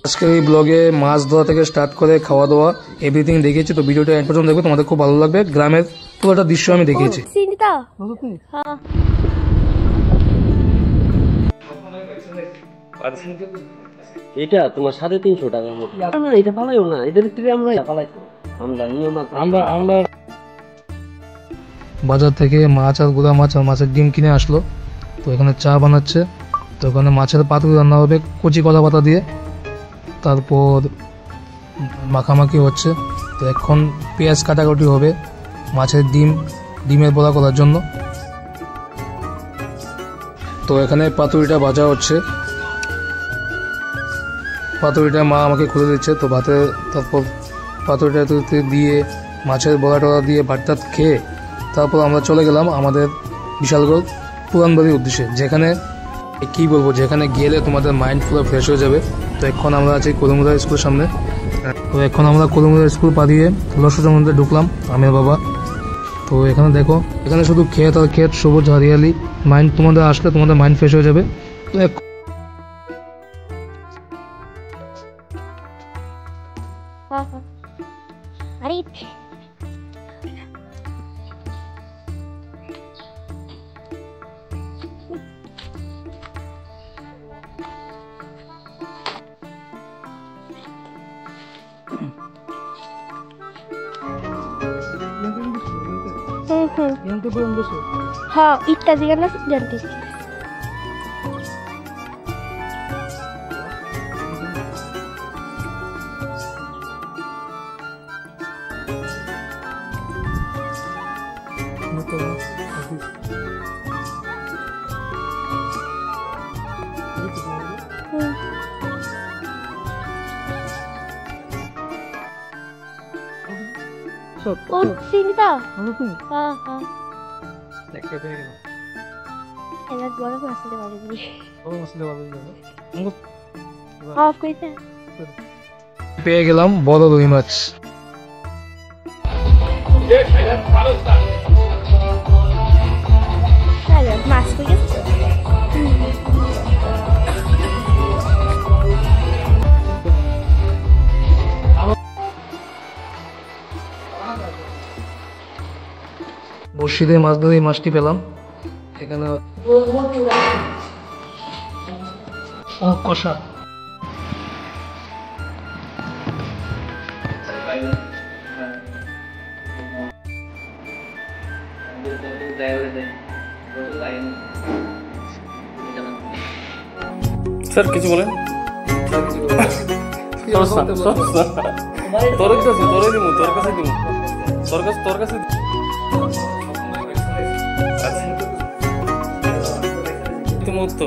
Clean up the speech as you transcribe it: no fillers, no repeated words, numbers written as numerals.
আজকের এই ব্লগে মাছ ধরা থেকে স্টার্ট করে খাওয়া দাওয়া এভরিথিং দেখিয়েছি। তো ভিডিওটা এন্ড পর্যন্ত দেখবে, তোমাদের খুব ভালো লাগবে। গ্রামের পুরোটা দৃশ্য আমি দেখিয়েছি। এটা তোমার 350 টাকা না, এটা পালাইও না, এদের থেকে আমরা পালাইছি। আমরা বাজার থেকে মাছ আর গুঁড়া মাছ আর মাছের ডিম কিনে আসলো। তো এখানে চা বানাচ্ছে। তো ওখানে মাছের পাতুরি রান্না হবে কচি কলা পাতা দিয়ে, তারপর মাখামাখি হচ্ছে। তো এখন পেঁয়াজ কাটাকুটি হবে মাছের ডিমের বড়া করার জন্য। তো এখানে পাতুরিটা ভাজা হচ্ছে। পাতুরিটা মা আমাকে খুলে দিচ্ছে। তো ভাতে তারপর পাতুরিটা দিয়ে মাছের বড়া টড়া দিয়ে ভাতটা খেয়ে তারপর আমরা চলে গেলাম আমাদের বিশালগড় পুরান বাড়ির উদ্দেশ্যে, যেখানে কি বলবো, যেখানে গেলে তোমাদের মাইন্ড পুরো ফ্রেশ হয়ে যাবে। তো এখন আমরা আছি কলমুদা স্কুলের সামনে। তো এখন আমরা কলমুদা স্কুল পা দিয়ে লস্যটার মধ্যে ঢুকলাম আমের বাবা। তো এখানে দেখো, এখানে শুধু ক্ষেত আর ক্ষেত, সবুজ হরিয়ালি। মাইন্ড তোমাদের আসলে তোমাদের মাইন্ড ফ্রেশ হয়ে যাবে। তো হ্যাঁ, ইত্যাদি গান জানতে। চিন্তা পেয়ে গেলাম বড় রুই মাছ। বড়শিতে মাছ ধরে এই মাছটি পেলাম। এখানে কষা স্যার কিছু বলেন। তোর কাছে মুহূর্ত